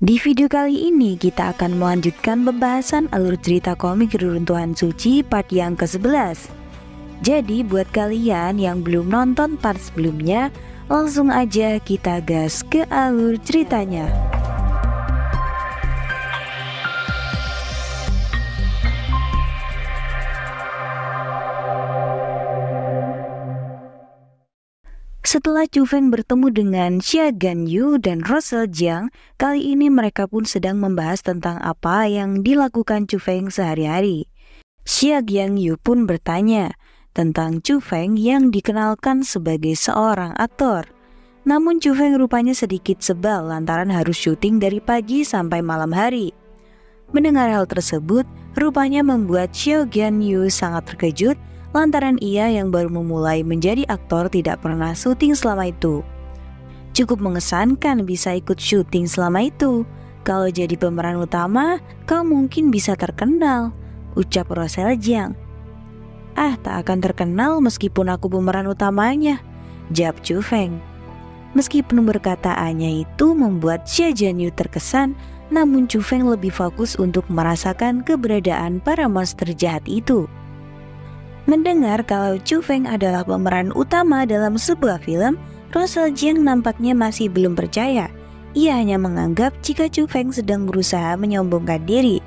Di video kali ini kita akan melanjutkan pembahasan alur cerita komik Reruntuhan Suci part yang ke-11. Jadi buat kalian yang belum nonton part sebelumnya, langsung aja kita gas ke alur ceritanya. Setelah Chu Feng bertemu dengan Xia Ganyu dan Russell Jiang, kali ini mereka pun sedang membahas tentang apa yang dilakukan Chu Feng sehari-hari. Xia Ganyu pun bertanya tentang Chu Feng yang dikenalkan sebagai seorang aktor. Namun Chu Feng rupanya sedikit sebal lantaran harus syuting dari pagi sampai malam hari. Mendengar hal tersebut, rupanya membuat Xia Ganyu sangat terkejut lantaran ia yang baru memulai menjadi aktor tidak pernah syuting selama itu. Cukup mengesankan bisa ikut syuting selama itu. Kalau jadi pemeran utama, kau mungkin bisa terkenal, ucap Russell Jiang. Ah, tak akan terkenal meskipun aku pemeran utamanya, jawab Chu Feng. Meskipun perkataannya itu membuat Xia Ganyu terkesan, namun Chu Feng lebih fokus untuk merasakan keberadaan para monster jahat itu. Mendengar kalau Chu Feng adalah pemeran utama dalam sebuah film, Russell Jiang nampaknya masih belum percaya. Ia hanya menganggap jika Chu Feng sedang berusaha menyombongkan diri.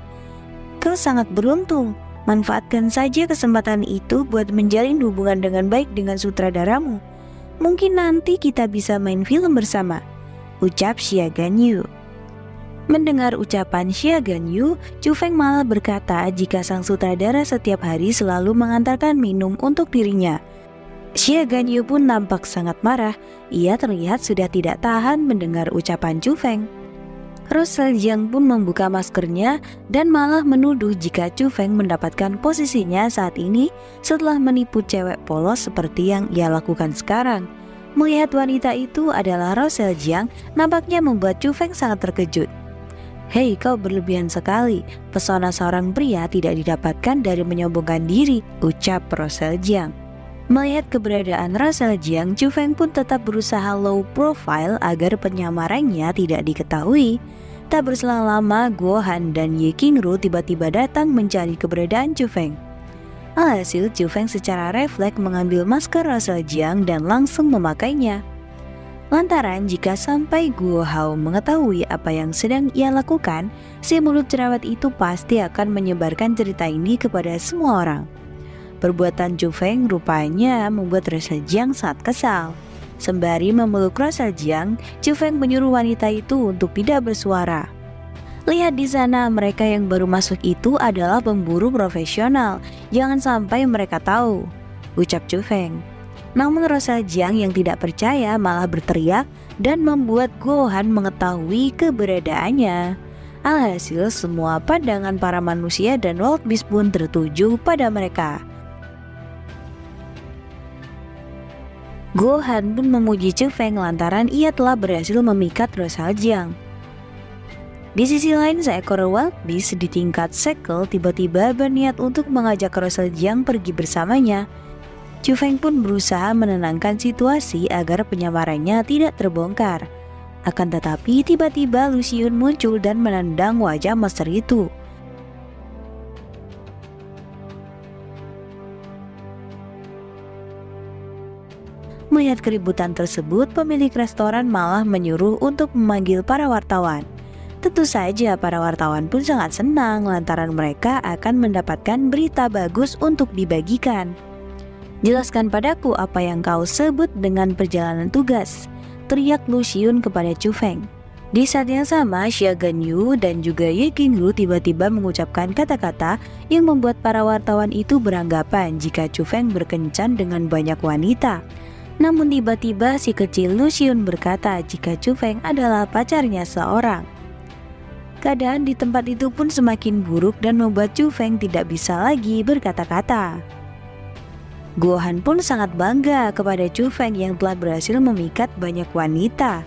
Kau sangat beruntung, manfaatkan saja kesempatan itu buat menjalin hubungan dengan baik dengan sutradaramu. Mungkin nanti kita bisa main film bersama, ucap Xia Ganyu. Mendengar ucapan Xia Ganyu, Chu Feng malah berkata jika sang sutradara setiap hari selalu mengantarkan minum untuk dirinya. Xia Ganyu pun nampak sangat marah. Ia terlihat sudah tidak tahan mendengar ucapan Chu Feng. Russell Jiang pun membuka maskernya dan malah menuduh jika Chu Feng mendapatkan posisinya saat ini setelah menipu cewek polos seperti yang ia lakukan sekarang. Melihat wanita itu adalah Russell Jiang, nampaknya membuat Chu Feng sangat terkejut. Hei, kau berlebihan sekali. Pesona seorang pria tidak didapatkan dari menyombongkan diri, ucap Russell Jiang. Melihat keberadaan Russell Jiang, Chu Feng pun tetap berusaha low profile agar penyamarannya tidak diketahui. Tak berselang lama, Guo Han dan Ye Qingru tiba-tiba datang mencari keberadaan Chu Feng. Alhasil, Chu Feng secara refleks mengambil masker Russell Jiang dan langsung memakainya. Lantaran jika sampai Guo Hao mengetahui apa yang sedang ia lakukan, si mulut jerawat itu pasti akan menyebarkan cerita ini kepada semua orang. Perbuatan Chu Feng rupanya membuat Russell Jiang sangat kesal. Sembari memeluk Russell Jiang, Chu Feng menyuruh wanita itu untuk tidak bersuara. Lihat di sana, mereka yang baru masuk itu adalah pemburu profesional. Jangan sampai mereka tahu, ucap Chu Feng. Namun Russell Jiang yang tidak percaya malah berteriak dan membuat Guo Han mengetahui keberadaannya. Alhasil semua pandangan para manusia dan Wild Beast pun tertuju pada mereka. Guo Han pun memuji Chu Feng lantaran ia telah berhasil memikat Russell Jiang. Di sisi lain, seekor Wild Beast di tingkat Sekel tiba-tiba berniat untuk mengajak Russell Jiang pergi bersamanya. Chu Feng pun berusaha menenangkan situasi agar penyamarannya tidak terbongkar. Akan tetapi tiba-tiba Lu Xiyun muncul dan menendang wajah monster itu. Melihat keributan tersebut, pemilik restoran malah menyuruh untuk memanggil para wartawan. Tentu saja para wartawan pun sangat senang lantaran mereka akan mendapatkan berita bagus untuk dibagikan. Jelaskan padaku apa yang kau sebut dengan perjalanan tugas, teriak Lu Xiyun kepada Chu Feng. Di saat yang sama, Xia Ganyu dan juga Ye Qingru tiba-tiba mengucapkan kata-kata yang membuat para wartawan itu beranggapan jika Chu Feng berkencan dengan banyak wanita. Namun tiba-tiba si kecil Lu Xiyun berkata jika Chu Feng adalah pacarnya seorang. Keadaan di tempat itu pun semakin buruk dan membuat Chu Feng tidak bisa lagi berkata-kata. Guo Han pun sangat bangga kepada Chu Feng yang telah berhasil memikat banyak wanita.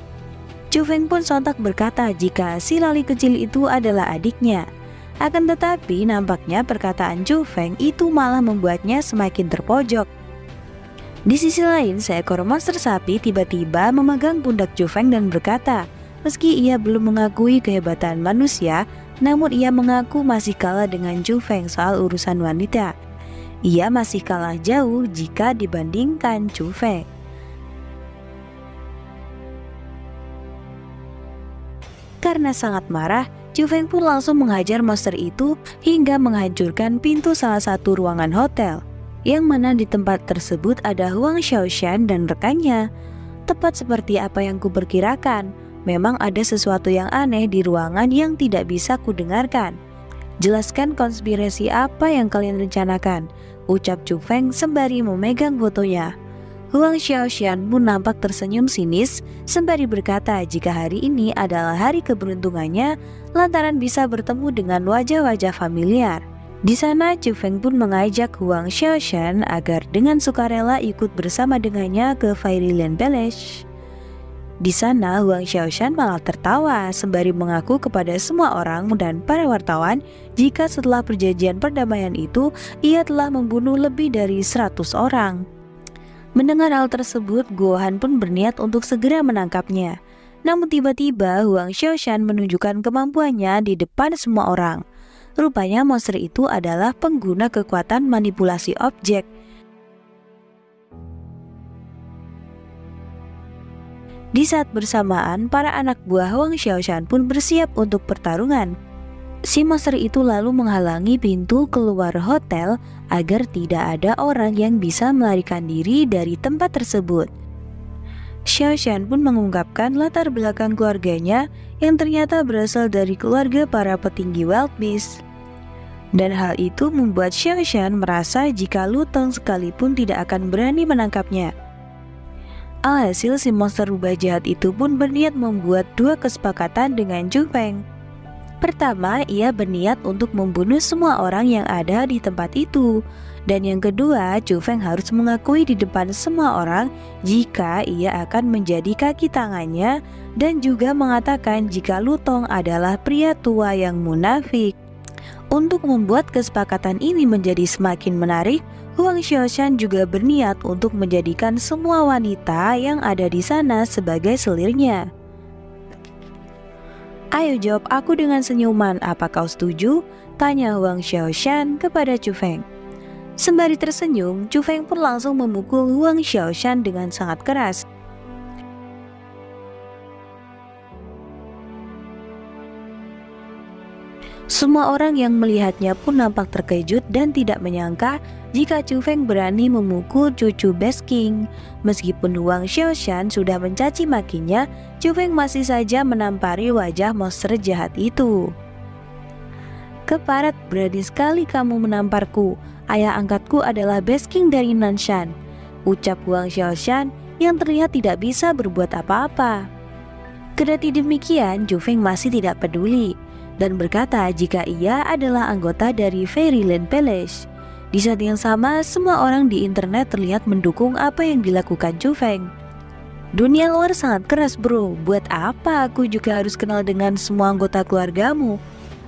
Chu Feng pun sontak berkata jika si lali kecil itu adalah adiknya. Akan tetapi nampaknya perkataan Chu Feng itu malah membuatnya semakin terpojok. Di sisi lain, seekor monster sapi tiba-tiba memegang pundak Chu Feng dan berkata, Meski ia belum mengakui kehebatan manusia, namun ia mengaku masih kalah dengan Chu Feng soal urusan wanita. Ia masih kalah jauh jika dibandingkan Chu Feng. Karena sangat marah, Chu Feng pun langsung menghajar monster itu hingga menghancurkan pintu salah satu ruangan hotel, yang mana di tempat tersebut ada Huang Xiaoshan dan rekannya. Tepat seperti apa yang kuperkirakan, memang ada sesuatu yang aneh di ruangan yang tidak bisa kudengarkan. Jelaskan konspirasi apa yang kalian rencanakan, ucap Chu Feng sembari memegang fotonya. Huang Xiaoshan pun nampak tersenyum sinis sembari berkata jika hari ini adalah hari keberuntungannya lantaran bisa bertemu dengan wajah-wajah familiar. Di sana Chu Feng pun mengajak Huang Xiaoshan agar dengan sukarela ikut bersama dengannya ke Fairyland Palace. Di sana Huang Xiaoshan malah tertawa sembari mengaku kepada semua orang dan para wartawan jika setelah perjanjian perdamaian itu ia telah membunuh lebih dari 100 orang. Mendengar hal tersebut, Guo Han pun berniat untuk segera menangkapnya. Namun tiba-tiba Huang Xiaoshan menunjukkan kemampuannya di depan semua orang. Rupanya monster itu adalah pengguna kekuatan manipulasi objek. Di saat bersamaan, para anak buah Huang Xiaoshan pun bersiap untuk pertarungan. Si monster itu lalu menghalangi pintu keluar hotel agar tidak ada orang yang bisa melarikan diri dari tempat tersebut. Xiaoshan pun mengungkapkan latar belakang keluarganya yang ternyata berasal dari keluarga para petinggi Wild Beast. Dan hal itu membuat Xiaoshan merasa jika Lu Teng sekalipun tidak akan berani menangkapnya. Alhasil si monster rubah jahat itu pun berniat membuat dua kesepakatan dengan Chu Feng. Pertama, ia berniat untuk membunuh semua orang yang ada di tempat itu. Dan yang kedua, Chu Feng harus mengakui di depan semua orang jika ia akan menjadi kaki tangannya dan juga mengatakan jika Lu Teng adalah pria tua yang munafik. Untuk membuat kesepakatan ini menjadi semakin menarik, Huang Xiaoshan juga berniat untuk menjadikan semua wanita yang ada di sana sebagai selirnya. Ayo jawab aku dengan senyuman, apa kau setuju? Tanya Huang Xiaoshan kepada Chu Feng. Sembari tersenyum, Chu Feng pun langsung memukul Huang Xiaoshan dengan sangat keras. Semua orang yang melihatnya pun nampak terkejut dan tidak menyangka jika Chu Feng berani memukul cucu Best King. Meskipun Huang Xiaoshan sudah mencaci makinya, Chu Feng masih saja menampari wajah monster jahat itu. Keparat, berani sekali kamu menamparku. Ayah angkatku adalah Best King dari Nanshan, ucap Huang Xiaoshan yang terlihat tidak bisa berbuat apa-apa. Kendati demikian, Chu Feng masih tidak peduli dan berkata jika ia adalah anggota dari Fairyland Palace. Di saat yang sama, semua orang di internet terlihat mendukung apa yang dilakukan Chu Feng. Dunia luar sangat keras bro, buat apa aku juga harus kenal dengan semua anggota keluargamu?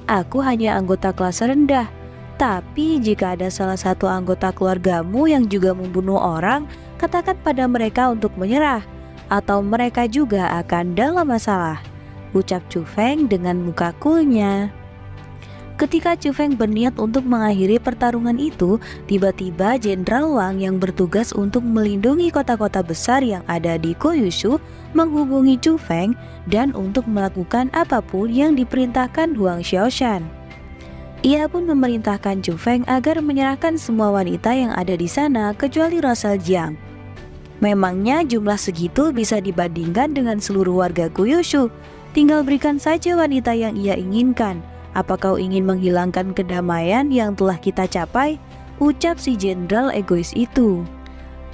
Aku hanya anggota kelas rendah. Tapi jika ada salah satu anggota keluargamu yang juga membunuh orang, katakan pada mereka untuk menyerah, atau mereka juga akan dalam masalah, ucap Chu Feng dengan muka coolnya. Ketika Chu Feng berniat untuk mengakhiri pertarungan itu, tiba-tiba Jenderal Wang yang bertugas untuk melindungi kota-kota besar yang ada di Koyushu menghubungi Chu Feng dan untuk melakukan apapun yang diperintahkan Huang Xiaoshan. Ia pun memerintahkan Chu Feng agar menyerahkan semua wanita yang ada di sana kecuali Rosal Jiang. Memangnya jumlah segitu bisa dibandingkan dengan seluruh warga Koyushu? Tinggal berikan saja wanita yang ia inginkan. Apa kau ingin menghilangkan kedamaian yang telah kita capai? Ucap si jenderal egois itu.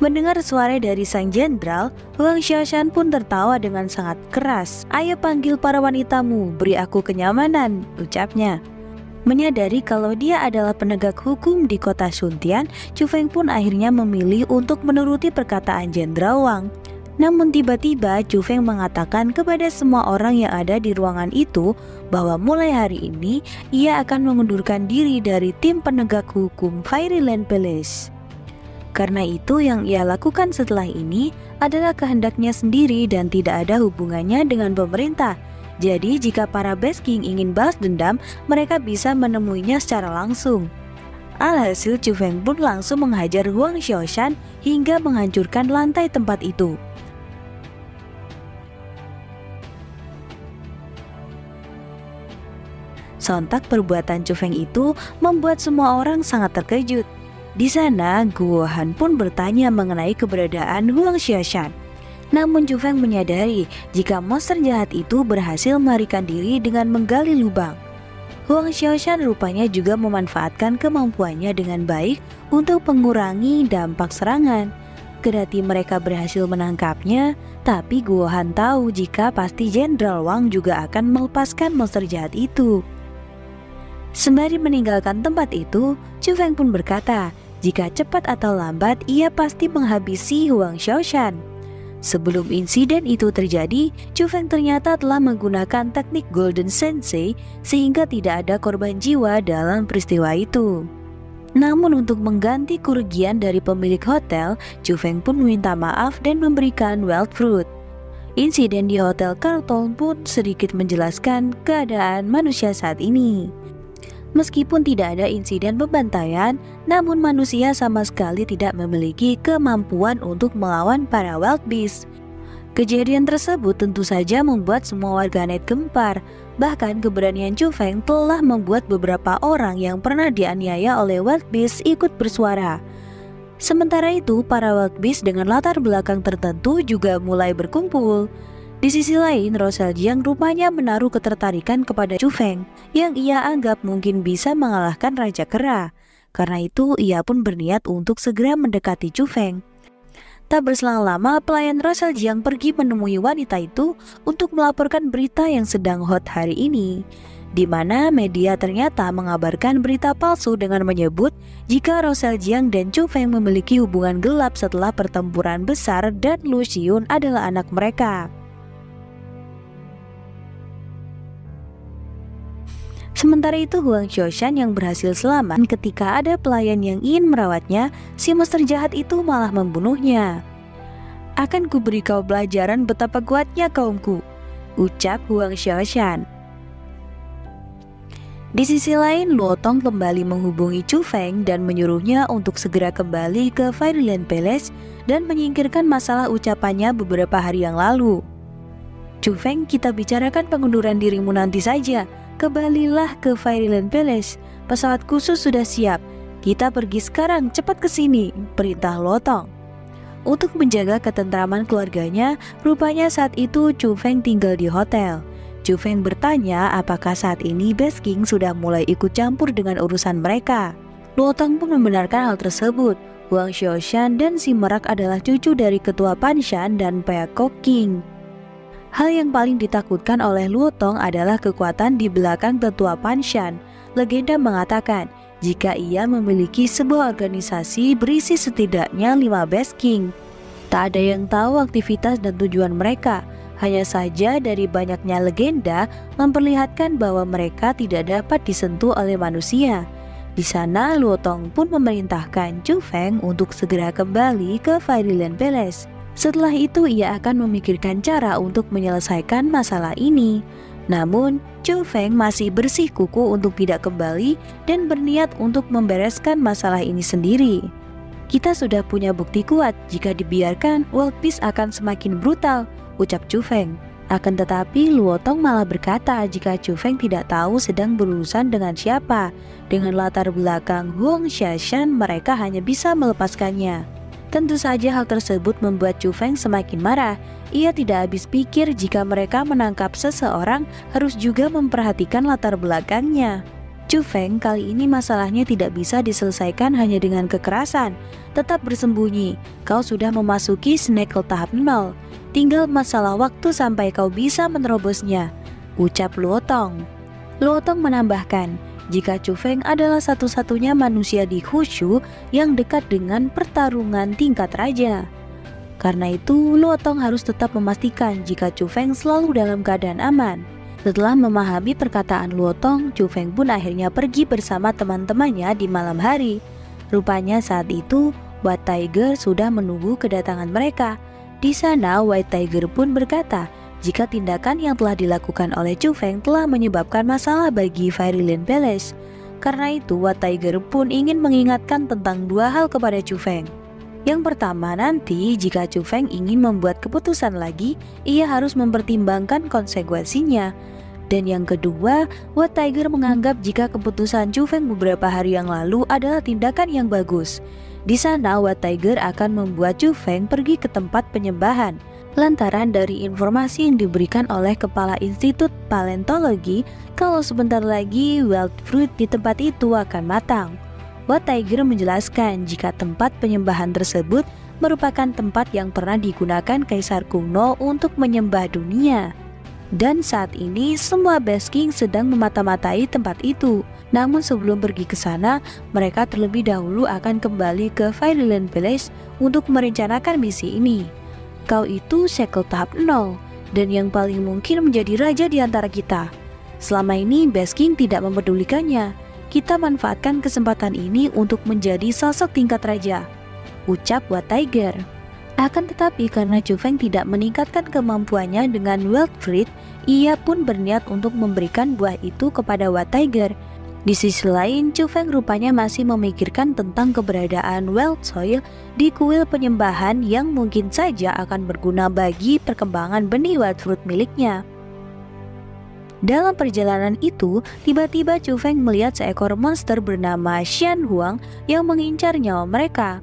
Mendengar suara dari sang jenderal, Huang Xiaoshan pun tertawa dengan sangat keras. Ayo panggil para wanitamu, beri aku kenyamanan, ucapnya. Menyadari kalau dia adalah penegak hukum di kota Shuntian, Chu Feng pun akhirnya memilih untuk menuruti perkataan jenderal Wang. Namun tiba-tiba Chu Feng mengatakan kepada semua orang yang ada di ruangan itu bahwa mulai hari ini ia akan mengundurkan diri dari tim penegak hukum Fairyland Palace. Karena itu yang ia lakukan setelah ini adalah kehendaknya sendiri dan tidak ada hubungannya dengan pemerintah. Jadi jika para Beast King ingin balas dendam, mereka bisa menemuinya secara langsung. Alhasil Chu Feng pun langsung menghajar Huang Xiaoshan hingga menghancurkan lantai tempat itu. Sontak perbuatan Chu Feng itu membuat semua orang sangat terkejut. Di sana, Guo Han pun bertanya mengenai keberadaan Huang Xiaoshan. Namun Chu Feng menyadari jika monster jahat itu berhasil melarikan diri dengan menggali lubang. Huang Xiaoshan rupanya juga memanfaatkan kemampuannya dengan baik untuk mengurangi dampak serangan. Kendati mereka berhasil menangkapnya, tapi Guo Han tahu jika pasti Jenderal Wang juga akan melepaskan monster jahat itu. Sembari meninggalkan tempat itu, Chu Feng pun berkata, jika cepat atau lambat ia pasti menghabisi Huang Xiaoshan. Sebelum insiden itu terjadi, Chu Feng ternyata telah menggunakan teknik Golden Sensei sehingga tidak ada korban jiwa dalam peristiwa itu. Namun untuk mengganti kerugian dari pemilik hotel, Chu Feng pun meminta maaf dan memberikan wild fruit. Insiden di Hotel Carlton pun sedikit menjelaskan keadaan manusia saat ini. Meskipun tidak ada insiden pembantaian, namun manusia sama sekali tidak memiliki kemampuan untuk melawan para wild beast. Kejadian tersebut tentu saja membuat semua warganet gempar. Bahkan keberanian Chu Feng telah membuat beberapa orang yang pernah dianiaya oleh wild beast ikut bersuara. Sementara itu, para wild beast dengan latar belakang tertentu juga mulai berkumpul. Di sisi lain, Rosal Jiang rupanya menaruh ketertarikan kepada Chu Feng yang ia anggap mungkin bisa mengalahkan Raja Kera. Karena itu, ia pun berniat untuk segera mendekati Chu Feng. Tak berselang lama, pelayan Rosal Jiang pergi menemui wanita itu untuk melaporkan berita yang sedang hot hari ini, di mana media ternyata mengabarkan berita palsu dengan menyebut jika Rosal Jiang dan Chu Feng memiliki hubungan gelap setelah pertempuran besar dan Lu Xiyun adalah anak mereka. Sementara itu Huang Xiaoshan yang berhasil selamat ketika ada pelayan yang ingin merawatnya, si monster jahat itu malah membunuhnya. Akan kuberi kau pelajaran betapa kuatnya kaumku, ucap Huang Xiaoshan. Di sisi lain, Luo Tong kembali menghubungi Chu Feng dan menyuruhnya untuk segera kembali ke Fairyland Palace dan menyingkirkan masalah ucapannya beberapa hari yang lalu. Chu Feng, kita bicarakan pengunduran dirimu nanti saja. Kembalilah ke Fairyland Palace. Pesawat khusus sudah siap. Kita pergi sekarang, cepat ke sini, perintah Luo Tong. Untuk menjaga ketentraman keluarganya, rupanya saat itu Chu Feng tinggal di hotel. Chu Feng bertanya apakah saat ini Beast King sudah mulai ikut campur dengan urusan mereka. Luo Tong pun membenarkan hal tersebut. Huang Xiaoshan dan si merak adalah cucu dari ketua Panshan dan Peacock King. Hal yang paling ditakutkan oleh Luo Tong adalah kekuatan di belakang tetua Panshan. Legenda mengatakan jika ia memiliki sebuah organisasi berisi setidaknya 5 Beast King. Tak ada yang tahu aktivitas dan tujuan mereka. Hanya saja dari banyaknya legenda memperlihatkan bahwa mereka tidak dapat disentuh oleh manusia. Di sana Luo Tong pun memerintahkan Chu Feng untuk segera kembali ke Fairyland Palace. Setelah itu ia akan memikirkan cara untuk menyelesaikan masalah ini. Namun, Chu Feng masih bersikukuh untuk tidak kembali dan berniat untuk membereskan masalah ini sendiri. Kita sudah punya bukti kuat, jika dibiarkan, World Peace akan semakin brutal, ucap Chu Feng. Akan tetapi Luo Tong malah berkata jika Chu Feng tidak tahu sedang berurusan dengan siapa. Dengan latar belakang Huang Xiaoshan, mereka hanya bisa melepaskannya. Tentu saja hal tersebut membuat Chu Feng semakin marah. Ia tidak habis pikir jika mereka menangkap seseorang harus juga memperhatikan latar belakangnya. Chu Feng, kali ini masalahnya tidak bisa diselesaikan hanya dengan kekerasan. Tetap bersembunyi, kau sudah memasuki Snakel tahap 0. Tinggal masalah waktu sampai kau bisa menerobosnya, ucap Luo Tong. Luo Tong menambahkan, jika Chu Feng adalah satu-satunya manusia di Hushu yang dekat dengan pertarungan tingkat raja. Karena itu, Luo Tong harus tetap memastikan jika Chu Feng selalu dalam keadaan aman. Setelah memahami perkataan Luo Tong, Chu Feng pun akhirnya pergi bersama teman-temannya di malam hari. Rupanya saat itu, White Tiger sudah menunggu kedatangan mereka. Di sana, White Tiger pun berkata jika tindakan yang telah dilakukan oleh Chu Feng telah menyebabkan masalah bagi Fairyland Palace. Karena itu, White Tiger pun ingin mengingatkan tentang dua hal kepada Chu Feng. Yang pertama, nanti jika Chu Feng ingin membuat keputusan lagi, ia harus mempertimbangkan konsekuensinya. Dan yang kedua, White Tiger menganggap jika keputusan Chu Feng beberapa hari yang lalu adalah tindakan yang bagus. Di sana, White Tiger akan membuat Chu Feng pergi ke tempat penyembahan. Lantaran dari informasi yang diberikan oleh Kepala Institut Paleontologi kalau sebentar lagi wild fruit di tempat itu akan matang. White Tiger menjelaskan jika tempat penyembahan tersebut merupakan tempat yang pernah digunakan Kaisar kuno untuk menyembah dunia. Dan saat ini semua Beast King sedang memata-matai tempat itu. Namun sebelum pergi ke sana, mereka terlebih dahulu akan kembali ke Fairyland Palace untuk merencanakan misi ini. Kau itu Shackle tahap 0 dan yang paling mungkin menjadi raja di antara kita. Selama ini Beast King tidak mempedulikannya. Kita manfaatkan kesempatan ini untuk menjadi sosok tingkat raja, ucap White Tiger. Akan tetapi karena Chu Feng tidak meningkatkan kemampuannya dengan wild fruit, ia pun berniat untuk memberikan buah itu kepada White Tiger. Di sisi lain, Chu Feng rupanya masih memikirkan tentang keberadaan wild soil di kuil penyembahan yang mungkin saja akan berguna bagi perkembangan benih wild fruit miliknya. Dalam perjalanan itu, tiba-tiba Chu Feng melihat seekor monster bernama Xian Huang yang mengincar nyawa mereka.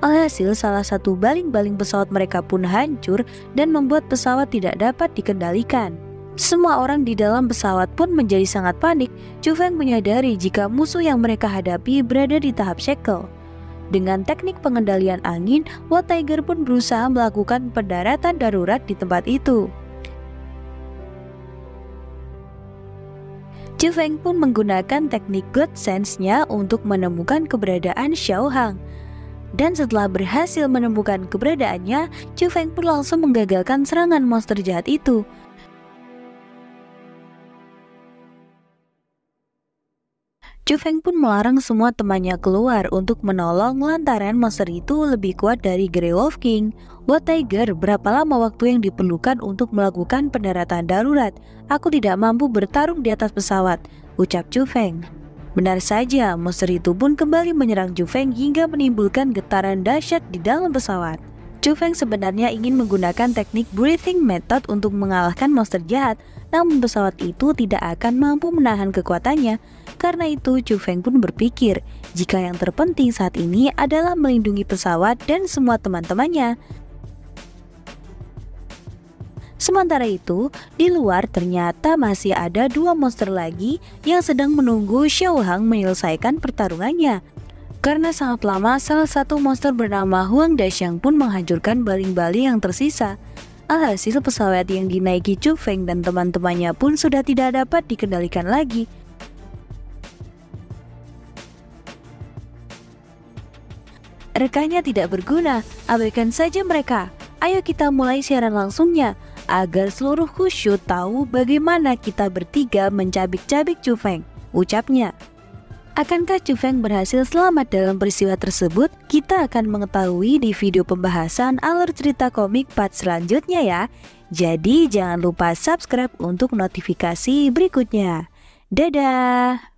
Alhasil, salah satu baling-baling pesawat mereka pun hancur dan membuat pesawat tidak dapat dikendalikan. Semua orang di dalam pesawat pun menjadi sangat panik. Chu Feng menyadari jika musuh yang mereka hadapi berada di tahap shackle. Dengan teknik pengendalian angin, White Tiger pun berusaha melakukan pendaratan darurat di tempat itu. Chu Feng pun menggunakan teknik God Sense-nya untuk menemukan keberadaan Xiao Hang. Dan setelah berhasil menemukan keberadaannya, Chu Feng pun langsung menggagalkan serangan monster jahat itu. Chu Feng pun melarang semua temannya keluar untuk menolong lantaran monster itu lebih kuat dari Grey Wolf King. White Tiger, berapa lama waktu yang diperlukan untuk melakukan pendaratan darurat? Aku tidak mampu bertarung di atas pesawat, ucap Chu Feng. Benar saja, monster itu pun kembali menyerang Chu Feng hingga menimbulkan getaran dahsyat di dalam pesawat. Chu Feng sebenarnya ingin menggunakan teknik breathing method untuk mengalahkan monster jahat, namun pesawat itu tidak akan mampu menahan kekuatannya. Karena itu, Chu Feng pun berpikir jika yang terpenting saat ini adalah melindungi pesawat dan semua teman-temannya. Sementara itu, di luar ternyata masih ada dua monster lagi yang sedang menunggu Xiao Hang menyelesaikan pertarungannya. Karena sangat lama, salah satu monster bernama Huang Daxiang pun menghancurkan baling-baling yang tersisa. Alhasil, pesawat yang dinaiki Chu Feng dan teman-temannya pun sudah tidak dapat dikendalikan lagi. Rekannya tidak berguna, abaikan saja mereka. Ayo kita mulai siaran langsungnya, agar seluruh Wushu tahu bagaimana kita bertiga mencabik-cabik Chu Feng, ucapnya. Akankah Chu Feng berhasil selamat dalam peristiwa tersebut? Kita akan mengetahui di video pembahasan alur cerita komik part selanjutnya ya. Jadi jangan lupa subscribe untuk notifikasi berikutnya. Dadah!